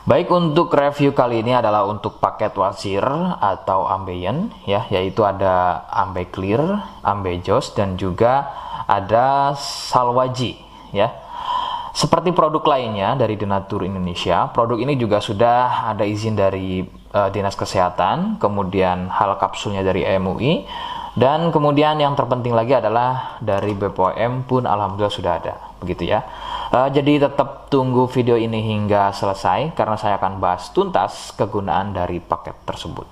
Baik, untuk review kali ini adalah untuk paket wasir atau ambeien ya, yaitu ada ambeclear, ambejos dan juga ada salwaji ya. Seperti produk lainnya dari Denatur Indonesia, produk ini juga sudah ada izin dari Dinas Kesehatan, kemudian hal kapsulnya dari MUI, dan kemudian yang terpenting lagi adalah dari BPOM pun alhamdulillah sudah ada, begitu ya. Jadi tetap tunggu video ini hingga selesai karena saya akan bahas tuntas kegunaan dari paket tersebut.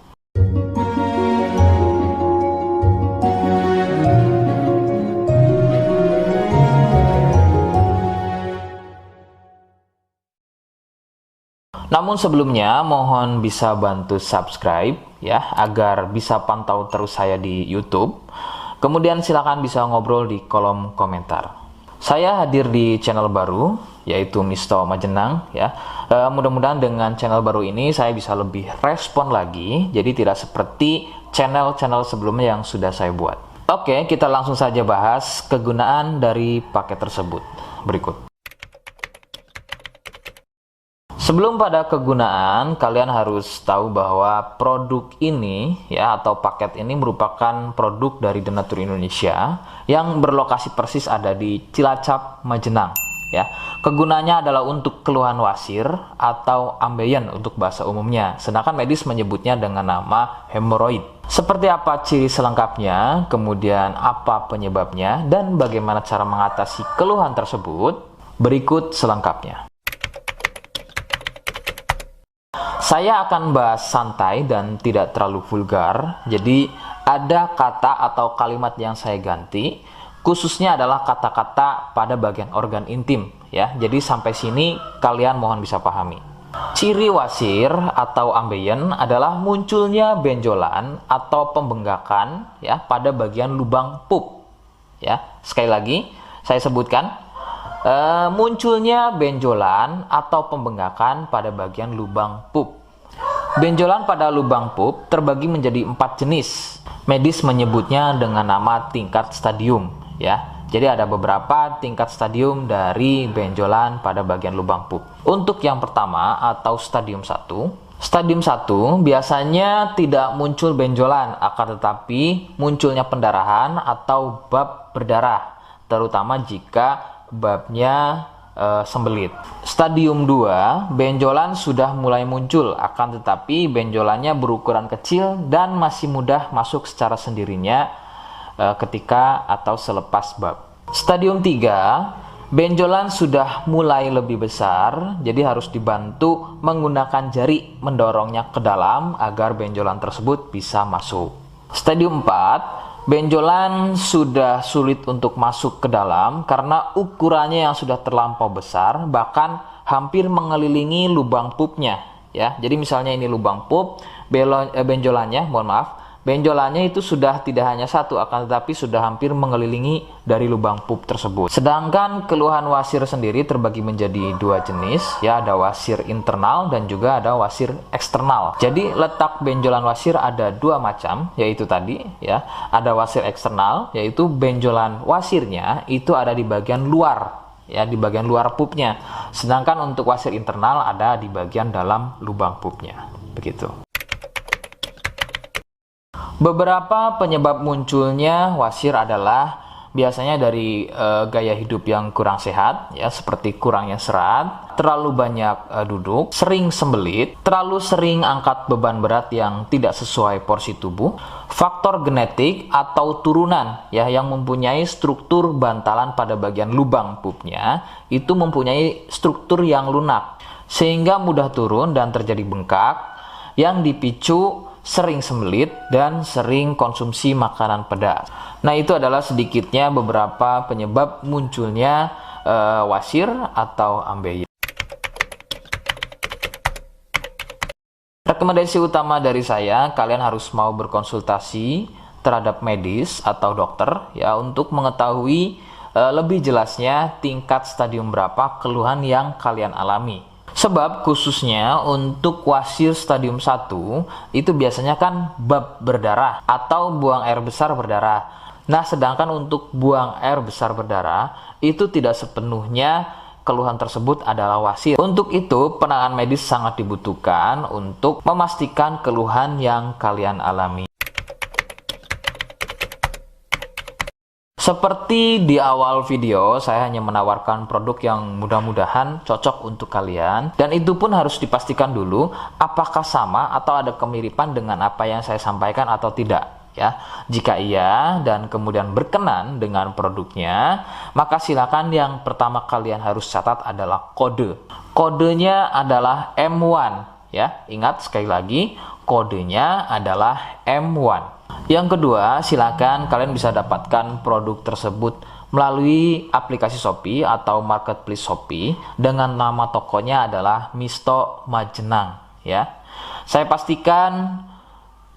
Namun sebelumnya mohon bisa bantu subscribe ya agar bisa pantau terus saya di YouTube. Kemudian silakan bisa ngobrol di kolom komentar. Saya hadir di channel baru yaitu Misto Majenang ya. Mudah-mudahan dengan channel baru ini saya bisa lebih respon lagi. Jadi tidak seperti channel-channel sebelumnya yang sudah saya buat. Oke, kita langsung saja bahas kegunaan dari paket tersebut. Berikut. Sebelum pada kegunaan, kalian harus tahu bahwa produk ini ya atau paket ini merupakan produk dari Denatur Indonesia yang berlokasi persis ada di Cilacap, Majenang ya. Kegunaannya adalah untuk keluhan wasir atau ambeien untuk bahasa umumnya, sedangkan medis menyebutnya dengan nama hemoroid. Seperti apa ciri selengkapnya, kemudian apa penyebabnya, dan bagaimana cara mengatasi keluhan tersebut, berikut selengkapnya. Saya akan bahas santai dan tidak terlalu vulgar, jadi ada kata atau kalimat yang saya ganti, khususnya adalah kata-kata pada bagian organ intim ya. Jadi sampai sini kalian mohon bisa pahami. Ciri wasir atau ambeien adalah munculnya benjolan atau pembengkakan ya pada bagian lubang pup ya. Sekali lagi saya sebutkan, munculnya benjolan atau pembengkakan pada bagian lubang pup. Benjolan pada lubang pup terbagi menjadi 4 jenis. Medis menyebutnya dengan nama tingkat stadium ya. Jadi ada beberapa tingkat stadium dari benjolan pada bagian lubang pup. Untuk yang pertama atau stadium 1, stadium 1 biasanya tidak muncul benjolan, akan tetapi munculnya pendarahan atau bab berdarah, terutama jika babnya sembelit. Stadium 2, benjolan sudah mulai muncul, akan tetapi benjolannya berukuran kecil dan masih mudah masuk secara sendirinya ketika atau selepas bab. Stadium 3, benjolan sudah mulai lebih besar, jadi harus dibantu menggunakan jari mendorongnya ke dalam agar benjolan tersebut bisa masuk. Stadium 4, benjolan sudah sulit untuk masuk ke dalam karena ukurannya yang sudah terlampau besar, bahkan hampir mengelilingi lubang pupnya ya. Jadi misalnya ini lubang pup, benjolannya, mohon maaf, benjolannya itu sudah tidak hanya satu, akan tetapi sudah hampir mengelilingi dari lubang pup tersebut. Sedangkan keluhan wasir sendiri terbagi menjadi 2 jenis ya, ada wasir internal dan juga ada wasir eksternal. Jadi letak benjolan wasir ada 2 macam, yaitu tadi ya, ada wasir eksternal yaitu benjolan wasirnya itu ada di bagian luar ya, di bagian luar pupnya. Sedangkan untuk wasir internal ada di bagian dalam lubang pupnya. Begitu. Beberapa penyebab munculnya wasir adalah biasanya dari gaya hidup yang kurang sehat ya, seperti kurangnya serat, terlalu banyak duduk, sering sembelit, terlalu sering angkat beban berat yang tidak sesuai porsi tubuh, faktor genetik atau turunan ya yang mempunyai struktur bantalan pada bagian lubang pupnya itu mempunyai struktur yang lunak sehingga mudah turun dan terjadi bengkak yang dipicu sering sembelit dan sering konsumsi makanan pedas. Nah, itu adalah sedikitnya beberapa penyebab munculnya wasir atau ambeien. Rekomendasi utama dari saya, kalian harus mau berkonsultasi terhadap medis atau dokter ya untuk mengetahui lebih jelasnya tingkat stadium berapa keluhan yang kalian alami. Sebab khususnya untuk wasir stadium 1 itu biasanya kan bab berdarah atau buang air besar berdarah. Nah, sedangkan untuk buang air besar berdarah itu tidak sepenuhnya keluhan tersebut adalah wasit. Untuk itu, penanganan medis sangat dibutuhkan untuk memastikan keluhan yang kalian alami. Seperti di awal video, saya hanya menawarkan produk yang mudah-mudahan cocok untuk kalian. Dan itu pun harus dipastikan dulu apakah sama atau ada kemiripan dengan apa yang saya sampaikan atau tidak. Ya, jika iya dan kemudian berkenan dengan produknya, maka silakan yang pertama kalian harus catat adalah kode. Kodenya adalah M1. Ya, ingat sekali lagi, kodenya adalah M1. Yang kedua, silakan kalian bisa dapatkan produk tersebut melalui aplikasi Shopee atau marketplace Shopee dengan nama tokonya adalah Misto Majenang. Ya, saya pastikan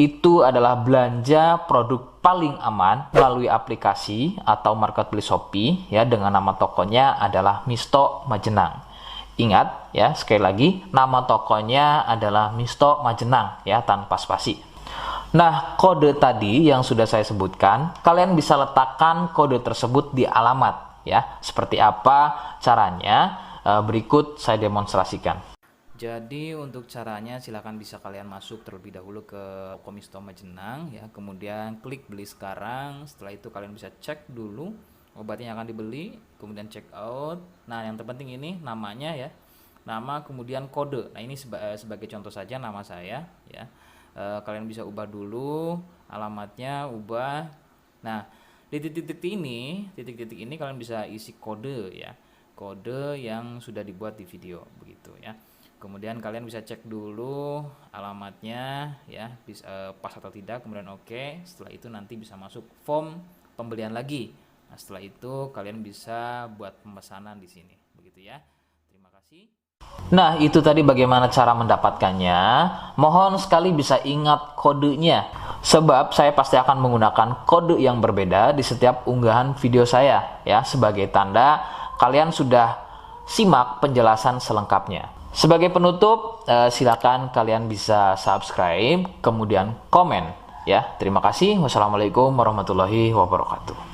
itu adalah belanja produk paling aman melalui aplikasi atau marketplace Shopee ya, dengan nama tokonya adalah Misto Majenang. Ingat ya, sekali lagi nama tokonya adalah Misto Majenang ya, tanpa spasi. Nah, kode tadi yang sudah saya sebutkan, kalian bisa letakkan kode tersebut di alamat ya. Seperti apa caranya? Berikut saya demonstrasikan. Jadi untuk caranya silakan bisa kalian masuk terlebih dahulu ke Misto Majenang ya, kemudian klik beli sekarang. Setelah itu kalian bisa cek dulu obatnya yang akan dibeli, kemudian check out. Nah, yang terpenting ini namanya ya, nama kemudian kode. Nah, ini sebagai contoh saja nama saya ya. Kalian bisa ubah dulu alamatnya, ubah. Nah, di titik-titik ini kalian bisa isi kode ya, kode yang sudah dibuat di video begitu ya. Kemudian kalian bisa cek dulu alamatnya ya, bisa pas atau tidak, kemudian oke. Setelah itu nanti bisa masuk form pembelian lagi. Nah, setelah itu kalian bisa buat pemesanan di sini begitu ya. Terima kasih. Nah, itu tadi bagaimana cara mendapatkannya. Mohon sekali bisa ingat kodenya, sebab saya pasti akan menggunakan kode yang berbeda di setiap unggahan video saya ya, sebagai tanda kalian sudah simak penjelasan selengkapnya. Sebagai penutup, silakan kalian bisa subscribe, kemudian komen ya. Terima kasih. Wassalamualaikum warahmatullahi wabarakatuh.